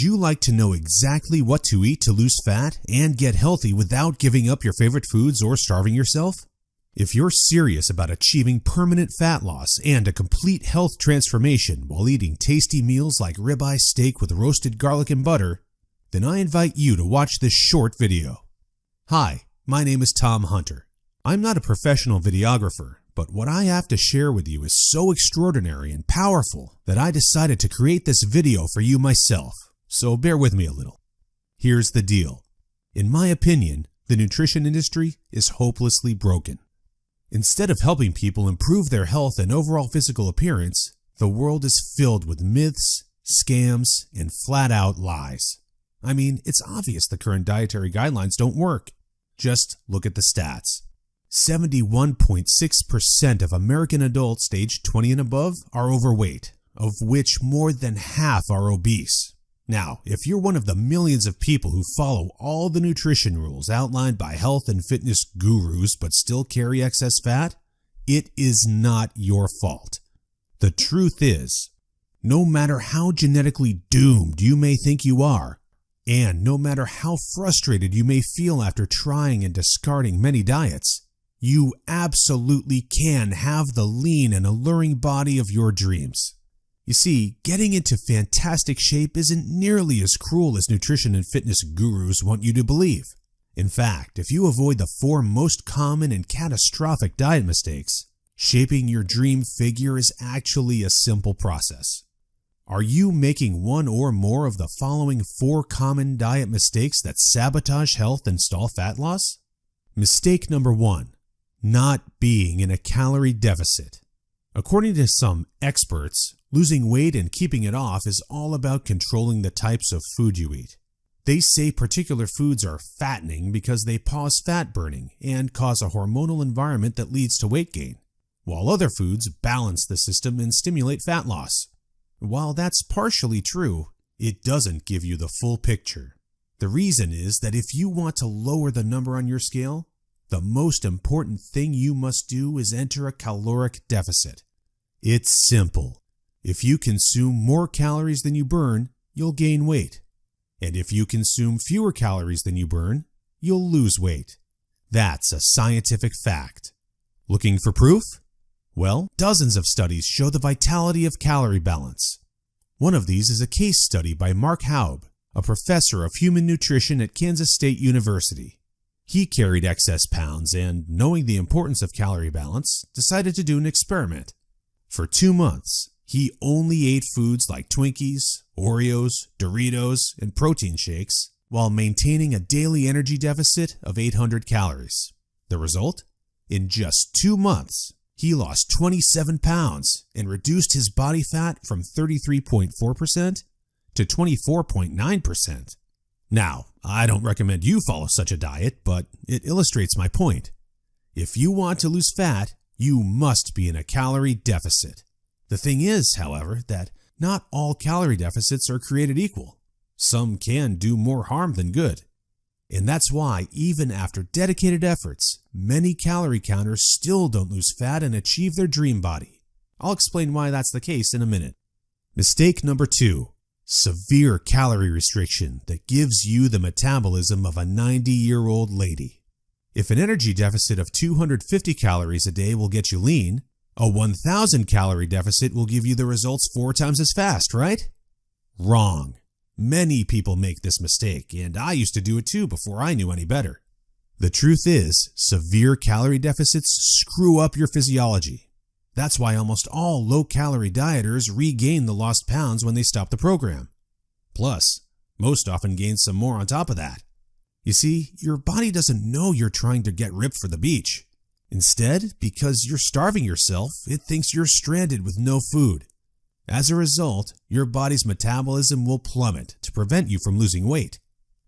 you like to know exactly what to eat to lose fat and get healthy without giving up your favorite foods or starving yourself? If you're serious about achieving permanent fat loss and a complete health transformation while eating tasty meals like ribeye steak with roasted garlic and butter, then I invite you to watch this short video. Hi, my name is Tom Hunter. I'm not a professional videographer, but what I have to share with you is so extraordinary and powerful that I decided to create this video for you myself, so bear with me a little. Here's the deal. In my opinion, the nutrition industry is hopelessly broken. Instead of helping people improve their health and overall physical appearance, the world is filled with myths, scams, and flat-out lies. I mean, it's obvious the current dietary guidelines don't work. Just look at the stats. 71.6% of American adults aged 20 and above are overweight, of which more than half are obese. Now, if you're one of the millions of people who follow all the nutrition rules outlined by health and fitness gurus but still carry excess fat, it is not your fault. The truth is, no matter how genetically doomed you may think you are, and no matter how frustrated you may feel after trying and discarding many diets, you absolutely can have the lean and alluring body of your dreams. You see, getting into fantastic shape isn't nearly as cruel as nutrition and fitness gurus want you to believe. In fact, if you avoid the 4 most common and catastrophic diet mistakes, shaping your dream figure is actually a simple process. Are you making one or more of the following 4 common diet mistakes that sabotage health and stall fat loss? Mistake number 1, not being in a calorie deficit. According to some experts, losing weight and keeping it off is all about controlling the types of food you eat. They say particular foods are fattening because they pause fat burning and cause a hormonal environment that leads to weight gain, while other foods balance the system and stimulate fat loss. While that's partially true, it doesn't give you the full picture. The reason is that if you want to lower the number on your scale, the most important thing you must do is enter a caloric deficit. It's simple. If you consume more calories than you burn, you'll gain weight. And if you consume fewer calories than you burn, you'll lose weight. That's a scientific fact. Looking for proof? Well, dozens of studies show the vitality of calorie balance. One of these is a case study by Mark Haub, a professor of human nutrition at Kansas State University. He carried excess pounds and, knowing the importance of calorie balance, decided to do an experiment. For 2 months, he only ate foods like Twinkies, Oreos, Doritos, and protein shakes while maintaining a daily energy deficit of 800 calories. The result? In just 2 months, he lost 27 pounds and reduced his body fat from 33.4% to 24.9%. Now, I don't recommend you follow such a diet, but it illustrates my point. If you want to lose fat, you must be in a calorie deficit. The thing is, however, that not all calorie deficits are created equal. Some can do more harm than good. And that's why, even after dedicated efforts, many calorie counters still don't lose fat and achieve their dream body. I'll explain why that's the case in a minute. Mistake number 2. Severe calorie restriction that gives you the metabolism of a 90-year-old lady. If an energy deficit of 250 calories a day will get you lean, a 1,000 calorie deficit will give you the results 4 times as fast, right? Wrong. Many people make this mistake, and I used to do it too before I knew any better. The truth is, severe calorie deficits screw up your physiology. That's why almost all low-calorie dieters regain the lost pounds when they stop the program. Plus, most often gain some more on top of that. You see, your body doesn't know you're trying to get ripped for the beach. Instead, because you're starving yourself, it thinks you're stranded with no food. As a result, your body's metabolism will plummet to prevent you from losing weight.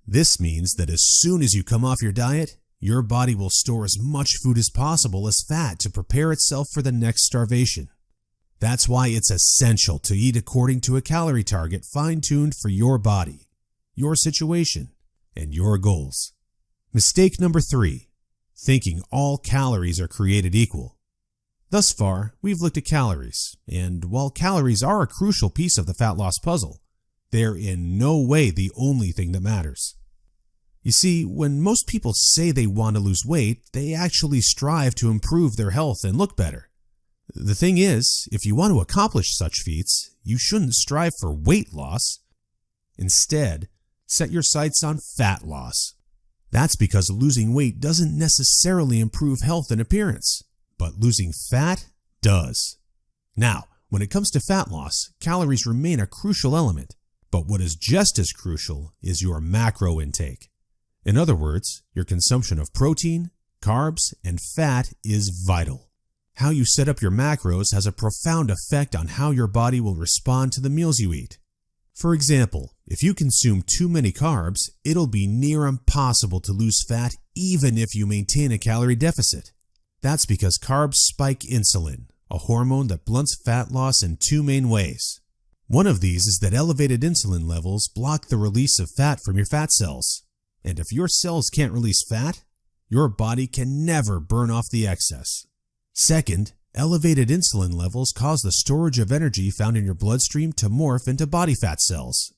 This means that as soon as you come off your diet, your body will store as much food as possible as fat to prepare itself for the next starvation. That's why it's essential to eat according to a calorie target fine-tuned for your body, your situation, and your goals. Mistake number 3. Thinking all calories are created equal. Thus far, we've looked at calories, and while calories are a crucial piece of the fat loss puzzle, they're in no way the only thing that matters. You see, when most people say they want to lose weight, they actually strive to improve their health and look better. The thing is, if you want to accomplish such feats, you shouldn't strive for weight loss. Instead, set your sights on fat loss. That's because losing weight doesn't necessarily improve health and appearance, but losing fat does. Now, when it comes to fat loss, calories remain a crucial element, but what is just as crucial is your macro intake. In other words, your consumption of protein, carbs, and fat is vital. How you set up your macros has a profound effect on how your body will respond to the meals you eat. For example, if you consume too many carbs, it'll be near impossible to lose fat even if you maintain a calorie deficit. That's because carbs spike insulin, a hormone that blunts fat loss in two main ways. One of these is that elevated insulin levels block the release of fat from your fat cells. And if your cells can't release fat, your body can never burn off the excess. Second, elevated insulin levels cause the storage of energy found in your bloodstream to morph into body fat cells.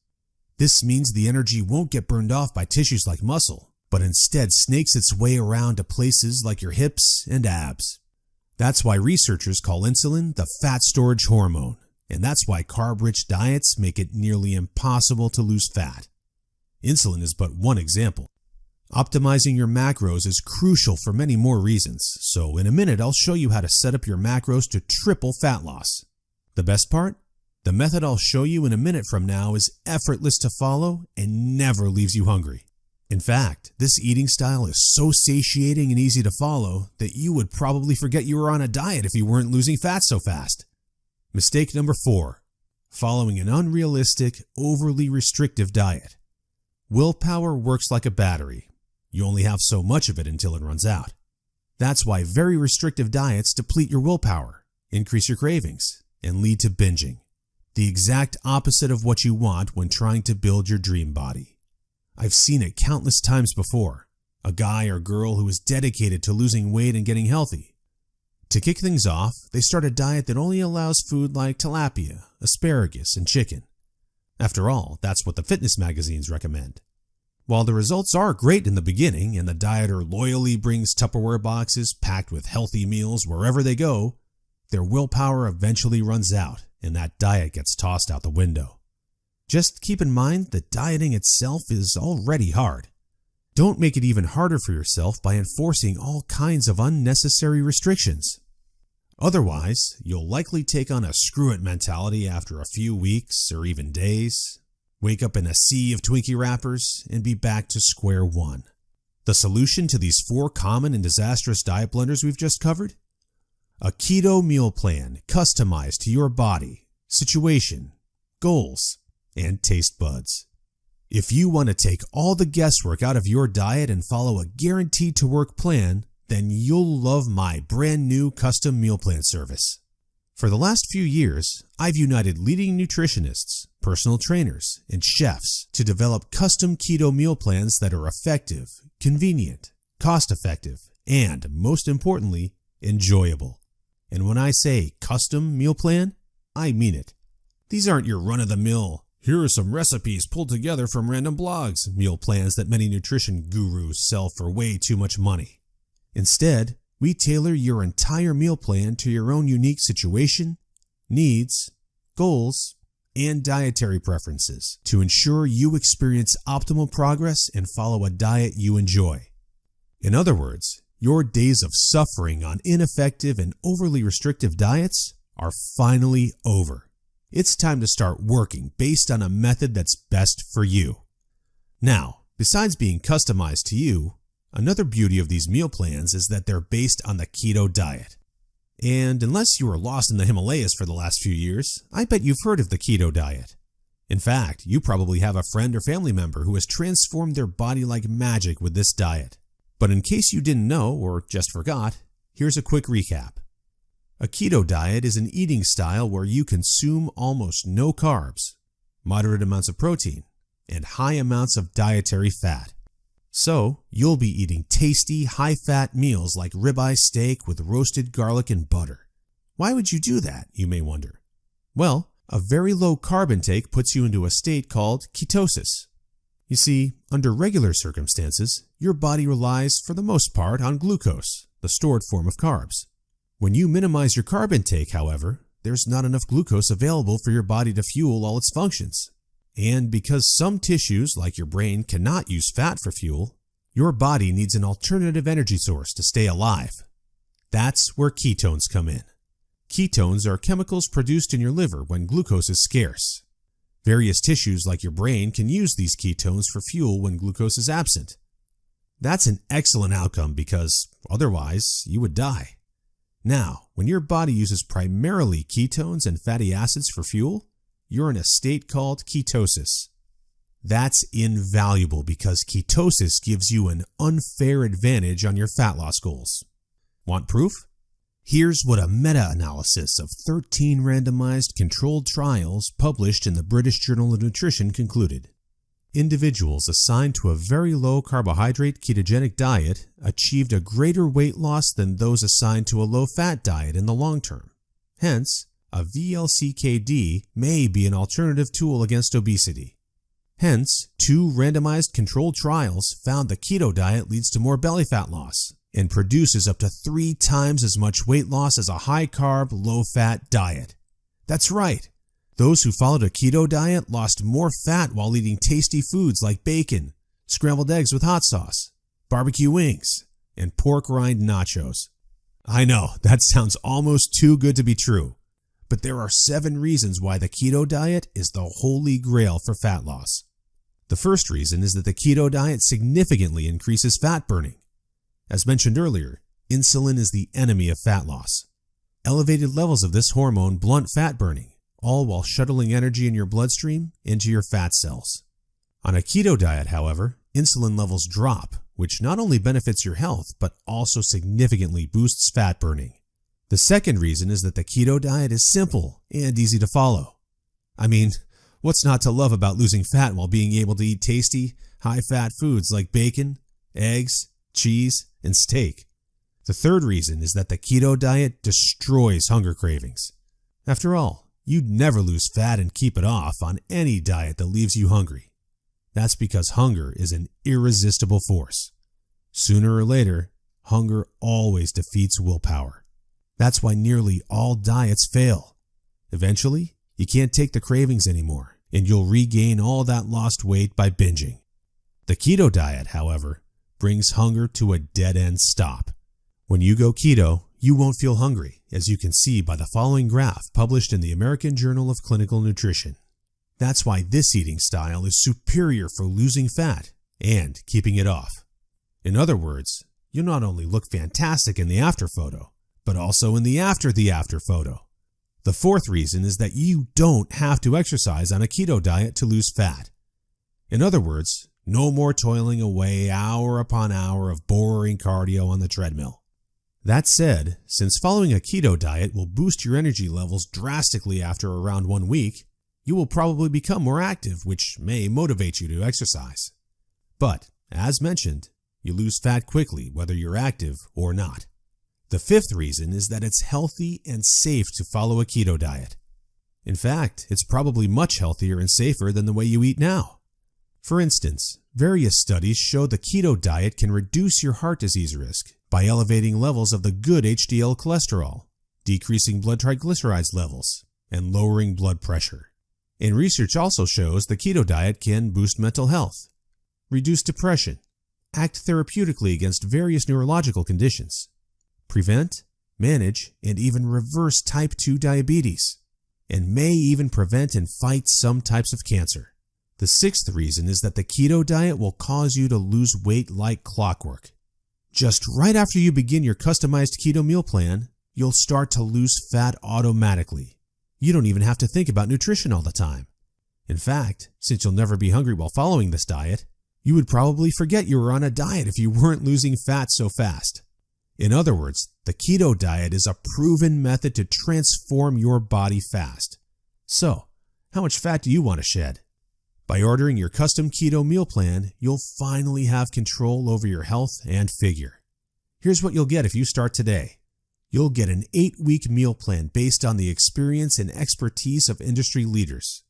This means the energy won't get burned off by tissues like muscle, but instead snakes its way around to places like your hips and abs. That's why researchers call insulin the fat storage hormone, and that's why carb-rich diets make it nearly impossible to lose fat. Insulin is but one example. Optimizing your macros is crucial for many more reasons, so in a minute I'll show you how to set up your macros to triple fat loss. The best part? The method I'll show you in a minute from now is effortless to follow and never leaves you hungry. In fact, this eating style is so satiating and easy to follow that you would probably forget you were on a diet if you weren't losing fat so fast. Mistake number 4. Following an unrealistic, overly restrictive diet. Willpower works like a battery. You only have so much of it until it runs out. That's why very restrictive diets deplete your willpower, increase your cravings, and lead to binging. The exact opposite of what you want when trying to build your dream body. I've seen it countless times before. A guy or girl who is dedicated to losing weight and getting healthy. To kick things off, they start a diet that only allows food like tilapia, asparagus, and chicken. After all, that's what the fitness magazines recommend. While the results are great in the beginning and the dieter loyally brings Tupperware boxes packed with healthy meals wherever they go, their willpower eventually runs out and that diet gets tossed out the window. Just keep in mind that dieting itself is already hard. Don't make it even harder for yourself by enforcing all kinds of unnecessary restrictions. Otherwise, you'll likely take on a screw-it mentality after a few weeks or even days, wake up in a sea of Twinkie wrappers, and be back to square one. The solution to these 4 common and disastrous diet blunders we've just covered? A keto meal plan customized to your body, situation, goals, and taste buds. If you want to take all the guesswork out of your diet and follow a guaranteed-to-work plan, then you'll love my brand new custom meal plan service. For the last few years, I've united leading nutritionists, personal trainers, and chefs to develop custom keto meal plans that are effective, convenient, cost-effective, and, most importantly, enjoyable. And when I say custom meal plan, I mean it. These aren't your run-of-the-mill, here are some recipes pulled together from random blogs meal plans that many nutrition gurus sell for way too much money. Instead, we tailor your entire meal plan to your own unique situation, needs, goals, and dietary preferences to ensure you experience optimal progress and follow a diet you enjoy. In other words, your days of suffering on ineffective and overly restrictive diets are finally over. It's time to start working based on a method that's best for you. Now, besides being customized to you, another beauty of these meal plans is that they're based on the keto diet. And unless you were lost in the Himalayas for the last few years, I bet you've heard of the keto diet. In fact, you probably have a friend or family member who has transformed their body like magic with this diet. But in case you didn't know or just forgot, here's a quick recap. A keto diet is an eating style where you consume almost no carbs, moderate amounts of protein, and high amounts of dietary fat. So, you'll be eating tasty, high-fat meals like ribeye steak with roasted garlic and butter. Why would you do that, you may wonder? Well, A very low carb intake puts you into a state called ketosis. You see, under regular circumstances, your body relies for the most part on glucose, the stored form of carbs. When you minimize your carb intake, however, there's not enough glucose available for your body to fuel all its functions. And because some tissues, like your brain, cannot use fat for fuel, your body needs an alternative energy source to stay alive. That's where ketones come in. Ketones are chemicals produced in your liver when glucose is scarce. Various tissues like your brain can use these ketones for fuel when glucose is absent. That's an excellent outcome because otherwise you would die. Now, when your body uses primarily ketones and fatty acids for fuel, you're in a state called ketosis. That's invaluable because ketosis gives you an unfair advantage on your fat loss goals. Want proof? Here's what a meta-analysis of 13 randomized controlled trials published in the British Journal of Nutrition concluded. Individuals assigned to a very low carbohydrate ketogenic diet achieved a greater weight loss than those assigned to a low-fat diet in the long term. Hence, a VLCKD may be an alternative tool against obesity. Hence, 2 randomized controlled trials found the keto diet leads to more belly fat loss and produces up to 3 times as much weight loss as a high-carb, low-fat diet. That's right. Those who followed a keto diet lost more fat while eating tasty foods like bacon, scrambled eggs with hot sauce, barbecue wings, and pork rind nachos. I know, that sounds almost too good to be true, but there are 7 reasons why the keto diet is the holy grail for fat loss. The first reason is that the keto diet significantly increases fat burning. As mentioned earlier, insulin is the enemy of fat loss. Elevated levels of this hormone blunt fat burning, all while shuttling energy in your bloodstream into your fat cells. On a keto diet, however, insulin levels drop, which not only benefits your health, but also significantly boosts fat burning. The second reason is that the keto diet is simple and easy to follow. I mean, what's not to love about losing fat while being able to eat tasty, high-fat foods like bacon, eggs, cheese, and steak? The third reason is that the keto diet destroys hunger cravings. After all, you'd never lose fat and keep it off on any diet that leaves you hungry. That's because hunger is an irresistible force. Sooner or later, hunger always defeats willpower. That's why nearly all diets fail. Eventually, you can't take the cravings anymore, and you'll regain all that lost weight by binging. The keto diet, however, brings hunger to a dead-end stop. When you go keto, you won't feel hungry, as you can see by the following graph published in the American Journal of Clinical Nutrition. That's why this eating style is superior for losing fat and keeping it off. In other words, you'll not only look fantastic in the after photo, but also in the after photo. The fourth reason is that you don't have to exercise on a keto diet to lose fat. In other words, no more toiling away hour upon hour of boring cardio on the treadmill. That said, since following a keto diet will boost your energy levels drastically after around 1 week, you will probably become more active, which may motivate you to exercise. But, as mentioned, you lose fat quickly whether you're active or not. The fifth reason is that it's healthy and safe to follow a keto diet. In fact, it's probably much healthier and safer than the way you eat now. For instance, various studies show the keto diet can reduce your heart disease risk by elevating levels of the good HDL cholesterol, decreasing blood triglycerides levels, and lowering blood pressure. And research also shows the keto diet can boost mental health, reduce depression, act therapeutically against various neurological conditions, prevent, manage, and even reverse type 2 diabetes, and may even prevent and fight some types of cancer. The sixth reason is that the keto diet will cause you to lose weight like clockwork. Just right after you begin your customized keto meal plan, you'll start to lose fat automatically. You don't even have to think about nutrition all the time. In fact, since you'll never be hungry while following this diet, you would probably forget you were on a diet if you weren't losing fat so fast. In other words, the keto diet is a proven method to transform your body fast. So, how much fat do you want to shed? By ordering your custom keto meal plan, you'll finally have control over your health and figure. Here's what you'll get if you start today. You'll get an 8-week meal plan based on the experience and expertise of industry leaders.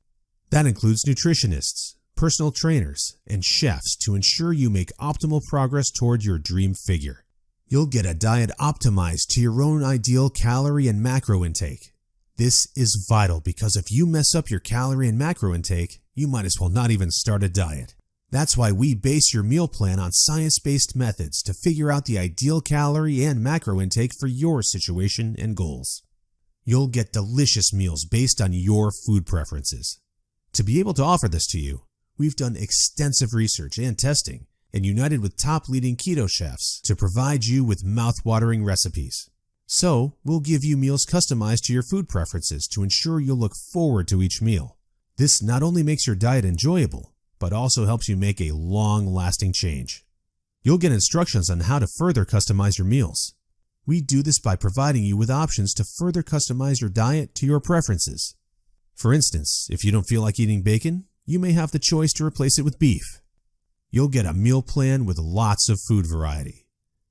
That includes nutritionists, personal trainers, and chefs to ensure you make optimal progress toward your dream figure. You'll get a diet optimized to your own ideal calorie and macro intake. This is vital because if you mess up your calorie and macro intake, you might as well not even start a diet. That's why we base your meal plan on science-based methods to figure out the ideal calorie and macro intake for your situation and goals. You'll get delicious meals based on your food preferences. To be able to offer this to you, we've done extensive research and testing and united with top leading keto chefs to provide you with mouth-watering recipes. So, we'll give you meals customized to your food preferences to ensure you'll look forward to each meal. This not only makes your diet enjoyable, but also helps you make a long-lasting change. You'll get instructions on how to further customize your meals. We do this by providing you with options to further customize your diet to your preferences. For instance, if you don't feel like eating bacon, you may have the choice to replace it with beef. You'll get a meal plan with lots of food variety.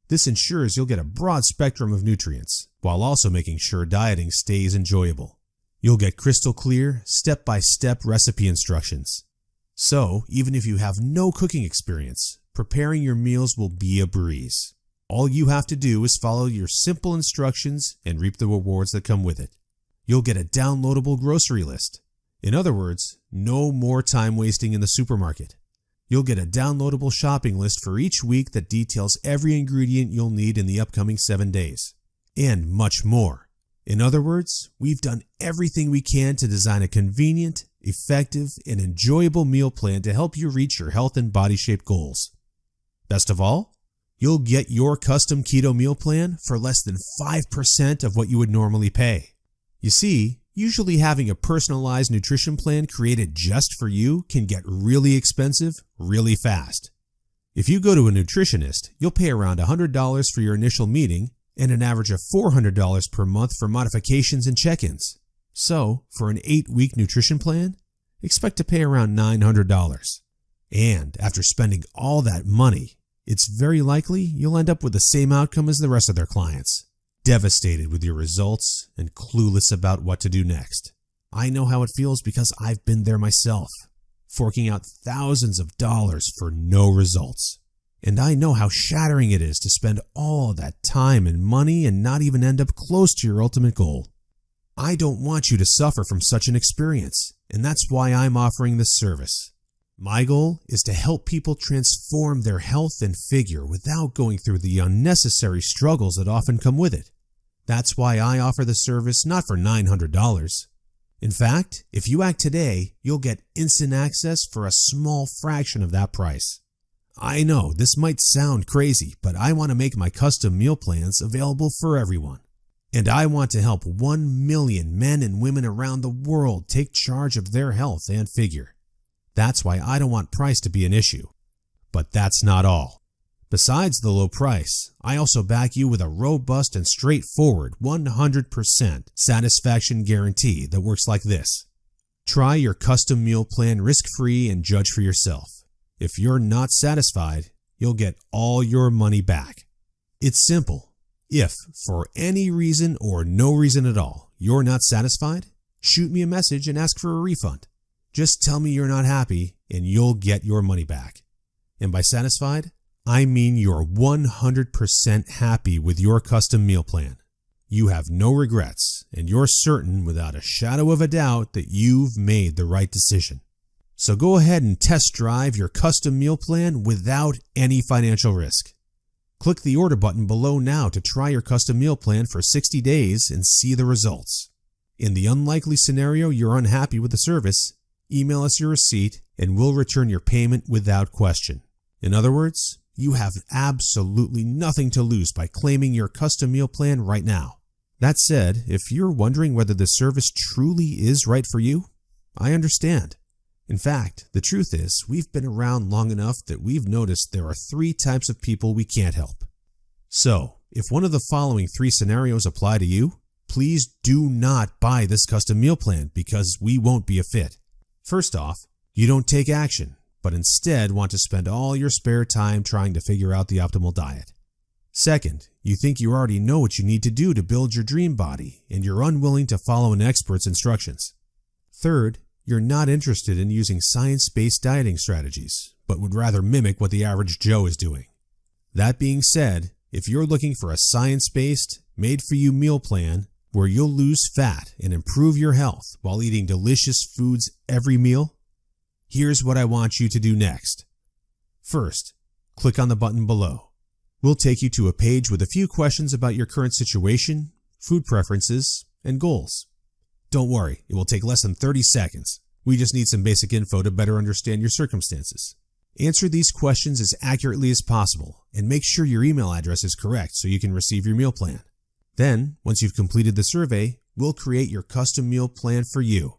This ensures you'll get a broad spectrum of nutrients, while also making sure dieting stays enjoyable. You'll get crystal clear, step-by-step recipe instructions. So, even if you have no cooking experience, preparing your meals will be a breeze. All you have to do is follow your simple instructions and reap the rewards that come with it. You'll get a downloadable grocery list. In other words, no more time wasting in the supermarket. You'll get a downloadable shopping list for each week that details every ingredient you'll need in the upcoming 7 days. And much more. In other words, we've done everything we can to design a convenient, effective, and enjoyable meal plan to help you reach your health and body shape goals. Best of all, you'll get your custom keto meal plan for less than 5% of what you would normally pay. You see, usually having a personalized nutrition plan created just for you can get really expensive really fast. If you go to a nutritionist, you'll pay around $100 for your initial meeting and an average of $400 per month for modifications and check-ins. So, for an 8-week nutrition plan, expect to pay around $900. And after spending all that money, it's very likely you'll end up with the same outcome as the rest of their clients, devastated with your results and clueless about what to do next. I know how it feels because I've been there myself, forking out thousands of dollars for no results. And I know how shattering it is to spend all that time and money and not even end up close to your ultimate goal. I don't want you to suffer from such an experience, and that's why I'm offering this service. My goal is to help people transform their health and figure without going through the unnecessary struggles that often come with it. That's why I offer the service not for $900. In fact, if you act today, you'll get instant access for a small fraction of that price. I know this might sound crazy, but I want to make my custom meal plans available for everyone. And I want to help 1 million men and women around the world take charge of their health and figure. That's why I don't want price to be an issue. But that's not all. Besides the low price, I also back you with a robust and straightforward 100% satisfaction guarantee that works like this. Try your custom meal plan risk-free and judge for yourself. If you're not satisfied, you'll get all your money back. It's simple. If, for any reason or no reason at all, you're not satisfied, shoot me a message and ask for a refund. Just tell me you're not happy and you'll get your money back. And by satisfied, I mean you're 100% happy with your custom meal plan. You have no regrets and you're certain without a shadow of a doubt that you've made the right decision. So go ahead and test drive your custom meal plan without any financial risk. Click the order button below now to try your custom meal plan for 60 days and see the results. In the unlikely scenario you're unhappy with the service, email us your receipt and we'll return your payment without question. In other words, you have absolutely nothing to lose by claiming your custom meal plan right now. That said, if you're wondering whether the service truly is right for you, I understand. In fact, the truth is, we've been around long enough that we've noticed there are 3 types of people we can't help. So, if one of the following 3 scenarios apply to you, please do not buy this custom meal plan because we won't be a fit. First off, you don't take action, but instead want to spend all your spare time trying to figure out the optimal diet. Second, you think you already know what you need to do to build your dream body, and you're unwilling to follow an expert's instructions. Third, you're not interested in using science-based dieting strategies, but would rather mimic what the average Joe is doing. That being said, if you're looking for a science-based, made-for-you meal plan where you'll lose fat and improve your health while eating delicious foods every meal, here's what I want you to do next. First, click on the button below. We'll take you to a page with a few questions about your current situation, food preferences, and goals. Don't worry, it will take less than 30 seconds. We just need some basic info to better understand your circumstances. Answer these questions as accurately as possible and make sure your email address is correct so you can receive your meal plan. Then, once you've completed the survey, we'll create your custom meal plan for you.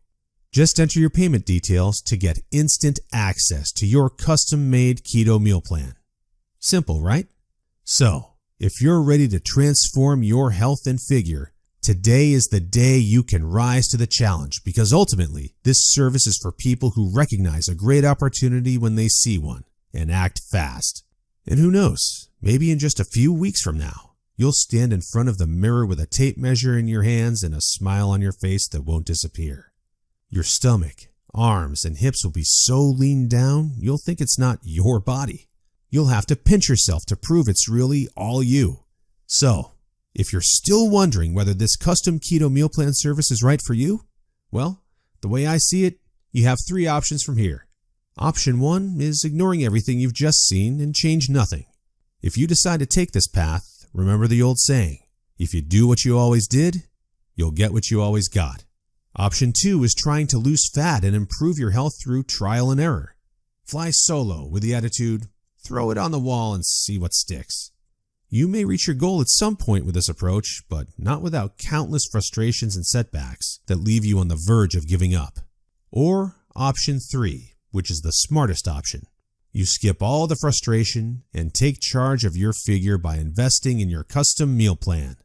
Just enter your payment details to get instant access to your custom-made keto meal plan. Simple, right? So, if you're ready to transform your health and figure, today is the day you can rise to the challenge, because ultimately, this service is for people who recognize a great opportunity when they see one and act fast. And who knows, maybe in just a few weeks from now, you'll stand in front of the mirror with a tape measure in your hands and a smile on your face that won't disappear. Your stomach, arms, and hips will be so lean down, you'll think it's not your body. You'll have to pinch yourself to prove it's really all you. So, if you're still wondering whether this custom keto meal plan service is right for you, well, the way I see it, you have 3 options from here. Option 1 is ignoring everything you've just seen and change nothing. If you decide to take this path, remember the old saying, if you do what you always did, you'll get what you always got. Option 2 is trying to lose fat and improve your health through trial and error. Fly solo with the attitude, throw it on the wall and see what sticks. You may reach your goal at some point with this approach, but not without countless frustrations and setbacks that leave you on the verge of giving up. Or option 3, which is the smartest option. You skip all the frustration and take charge of your figure by investing in your custom meal plan.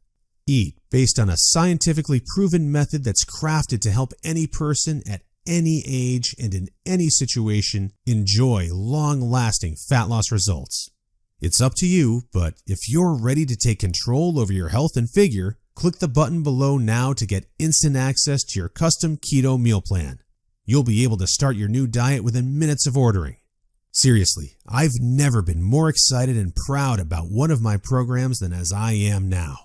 Eat based on a scientifically proven method that's crafted to help any person at any age and in any situation enjoy long-lasting fat loss results. It's up to you, but if you're ready to take control over your health and figure, click the button below now to get instant access to your custom keto meal plan. You'll be able to start your new diet within minutes of ordering. Seriously, I've never been more excited and proud about one of my programs than as I am now.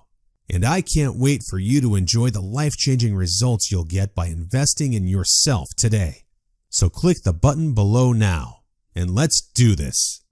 And I can't wait for you to enjoy the life-changing results you'll get by investing in yourself today. So click the button below now, and let's do this.